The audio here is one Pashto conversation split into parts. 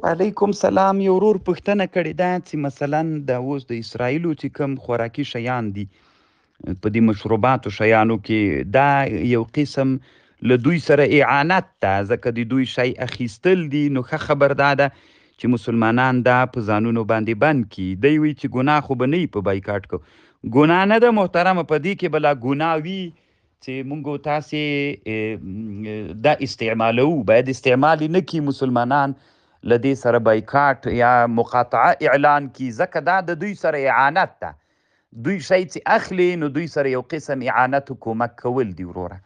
وعلیکم سلام. یو ورور پوښتنه کړې ده چې مثلا د اوس د اسرائیلو چې کوم خوراکي شیان دي په دې مشروباتو شیانو کې دا یو قسم له دوی سره اعانت ده، ځکه د دوی شی اخیستل دي. نو ښه خبر دا ده چې مسلمانان دا په ځانونو باندې بند کړي. دی وایي چې ګناه خو به نه وي په بایکاټ کو. ګناه نه ده محترمه، په دې کې به لا ګناه وي چې موږ تاسې دا استعمالو. باید استعمال یې نه کړي مسلمانان، له دې سره بایکاټ یا مقاطعه اعلان کړي، ځکه دا د دوی سره اعانت ده. دوی شی چې اخلي نو دوی سره یو قسم اعانت و کومک کول دي وروره.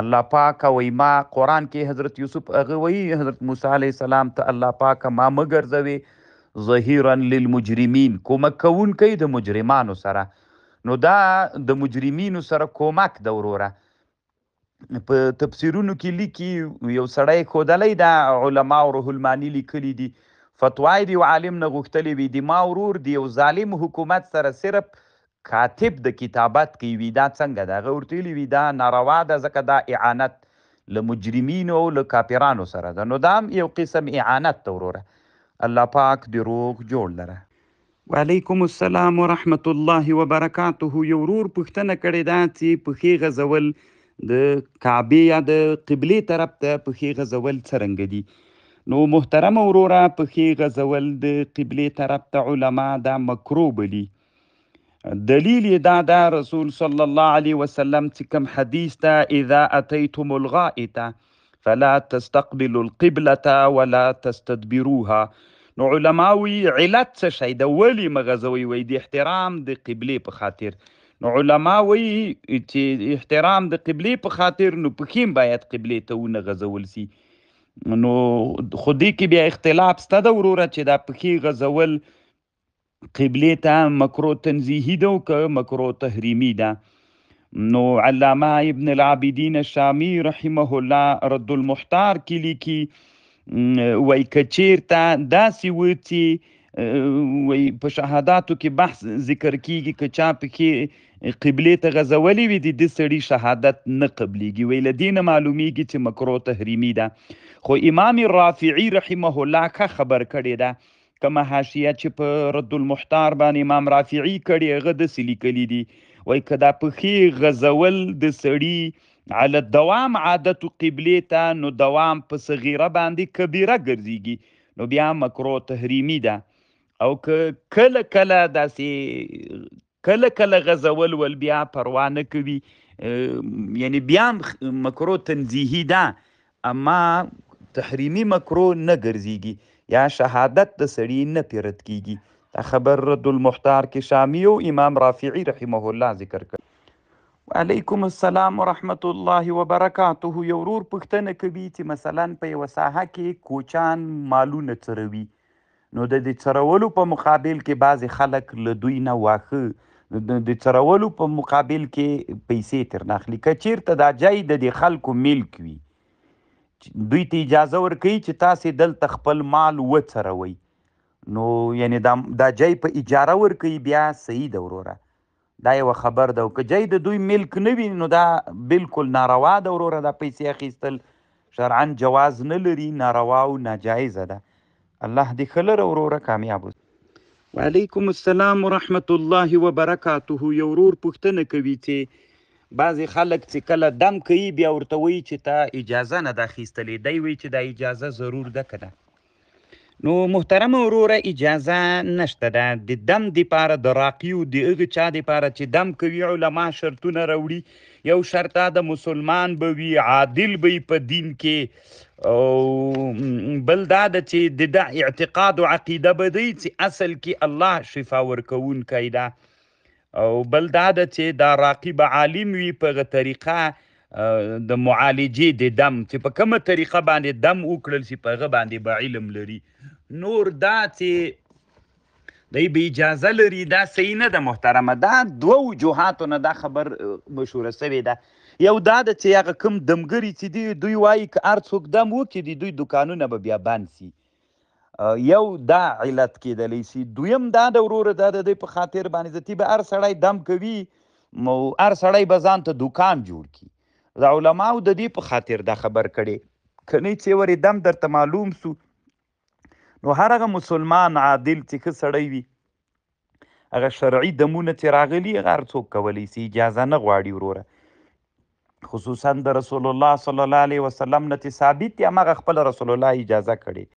الله پاک وایي ما قرآن کې حضرت یوسف هغه وایي حضرت موسی علیه السلام ته الله پاک ما مه ګرځوې ظهیرا للمجرمین، کومک کوونکی د مجرمانو سره. نو دا د مجرمینو سره کومک ده وروره. په تفسیرونو کې لیکي یو سړی ښودلی دا علما او روح المانی لیکلي دي، فتوای دی یو عالم نه غوښتلې وي دي ما ورور د یو ظالم حکومت سره صرف کاتب د کتابت کوي وي، دا څنګه ده؟ هغه ورته ویلي وي دا ناروا ده، ځکه دا اعانت له مجرمینو او له کافرانو سره ده. نو دا هم یو قسم اعانت ده وروره. الله پاک د روغ جوړ لره. وعلیکم السلام ورحمت الله وبرکاته. یو ورور پوښتنه کړې ده چې پښې غځول د کعبې یا د قبلې طرف ته پښې غځول څرنګه دي؟ نو محترمه وروره، پښې غځول د قبلې طرف ته علما دا مکروه بلي. دلیل یې دا ده رسول صلی الله علیه وسلم چې کوم حدیث ته اذا اتیتم الغائط فلا تستقبلوا القبلة ولا تستدبروها. نو علما وی علت څه شی ده، ولې مغځوي؟ وی د احترام د قبلې په خاطر. نو علما وی چې احترام د قبلې په خاطر نو پښې باید قبلې ته ونه غځول سي. نو خو دې کې بیا اختلاف شته ده وروره چې دا پښې غځول قبلې ته مکروه تنزیهي ده او که مکروه تحریمي ده. نو علامه ابن العابدین الشامی رحمه الله رد المحتار کې لیکي وی که چیرته داسې و چې وی په شهاداتو کې بحث ذکر کیږي که چا پکې قبلې ته غځولې وي د دې سړي شهادت نه قبلیږي. وی له دې نه معلومیږي چې مکروه تحریمي ده. خو امام رافعي رحمه الله ښه خبر کړې ده، کومه حاشیه چې په رد المحتار باندې امام رافعي کړي هغه داسې لیکلي دي وی که دا پښې غځول د سړي علی الدوام عادت قبلې ته نو دوام په صغیره باندې کبیره ګرځېږي، نو بیا مکروه تحریمي ده. او که کله کله داسې کله غځول ول بیا پروا نه کوي، یعنی بیا هم مکروه تنزیهي ده اما تحریمي مکروه نه ګرځېږي یا شهادت د سړي نه پیرت کیږي. دا خبر رد المحتار کې شامی او امام رافعي رحمه الله ذکر کړ. وعلیکم السلام ورحمت الله وبرکاته. یو ورور پوښتنه کوي چې مثلا په یوه ساحه کې کوچان مالونه څروي، نو د دې څرولو په مقابل کې بعضې خلک له دوی نه واښه د څرولو په مقابل کې پیسې ترنه اخلي. که چیرته دا ځای د دې خلکو ملک وي، دوی ته اجازه ورکوي چې تاسې دلته خپل مال وڅروئ، نو یعنی دا ځای په اجاره ورکوي، بیا صحیح ده وروره. دا یوه خبر ده. او که ځای د دوی ملک نه وي نو دا بالکل ناروا ده وروره. دا پیسې اخیستل شرعا جواز نه لري، ناروا او ناجایزه ده. الله دې ښه لره وروره، کامیاب اوسه. وعلیکم السلام ورحمت الله وبرکاته. یو ورور پوښتنه کوي چې بعضې خلک چې کله دم کوي بیا ورته وایي چې تا اجازه نه ده اخیستلې، دی وایي چې دا اجازه ضرور ده که نه؟ نو محترمه وروره اجازه نشته ده. د دم دپاره د راقي او د هغه چا دپاره چې دم کوي علما شرطونه راوړي. یو شرط دا د مسلمان به وي، عادل به وي په دین کې، او بل دا ده چې د ده اعتقاد او عقیده به دی چې اصل کې الله شفا ورکوونکی ده، او بل دا ده چې دا راقي به عالم وي په هغه طریقه د معالجې د دم چې په کومه طریقه باندې دم وکړل شي په هغه باندې به علم لري. نور دا چې دی به اجازه لري دا صحیح نه ده محترمه. دا دوه وجوهاتو نه دا خبر مشهوره سوې ده. یو دا ده چې هغه کوم دمګري چې دي دوی وایي که هر څوک دم وکړي د دوی دکانونه به بیا بند سي. یو دا علت کېدلی شي. دویم دا د وروره دا د دوی په خاطر باندې ذاتي به هر سړی دم کوي، هر سړی به ځان ته دوکان جوړ کړي. د علماو د دې په خاطر دا خبر کړی، که نه چې ورې دم درته معلوم سو نو هر هغه مسلمان عادل چې ښه سړی وي هغه شرعي دمونه چې راغلي هغه هر څوک کولی سي، اجازه نه غواړي وروره. خصوصا د رسول الله صلی الله علیه وسلم نه چې ثابت دي هماغه خپله رسول الله اجازه کړې.